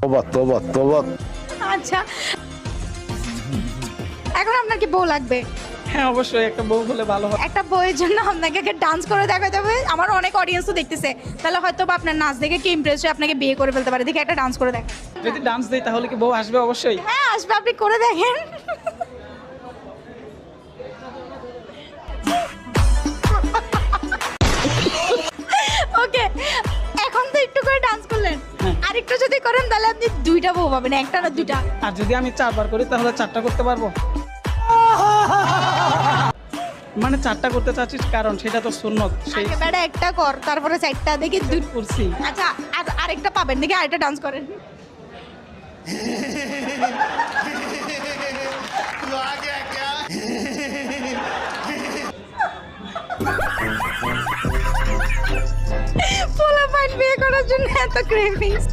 তোবা তোবা তোবা। আচ্ছা, এখন আপনার কি বউ লাগবে? হ্যাঁ অবশ্যই, একটা বউ হলে ভালো হয়। একটা বউয়ের জন্য আপনাকে ডান্স করে দেখা যাবে। আমার অনেক অডিয়েন্সও দেখতেছে, তাহলে হয়তো বা আপনার নাচ দেখে কি ইমপ্রেস হয়ে আপনাকে বিয়ে করে ফেলতে পারে। দেখে একটা ডান্স করে দেখেন। যদি ডান্স দেই তাহলে কি বউ আসবে? অবশ্যই। হ্যাঁ আসবে, আপনি করে দেখেন। ওকে, এখন তো একটু করে ডান্স করলেন, আর একটু যদি করেন তাহলে আপনি দুইটা বউ পাবেন, একটা না দুইটা। আর যদি আমি 4বার করি তাহলে 4টা করতে পারবো। মানে 4টা করতে চাচ্ছিস কারণ সেটা তো সুন্নত, সেই আগে বেড়া একটা কর, তারপরে চারটা দেখি দুই। করছি। আচ্ছা, আর আরেকটা পাবেন, দেখি আরেকটা ডান্স করেন। পোলা পাইন বিয়ে করার জন্য এত ক্রেভিংস।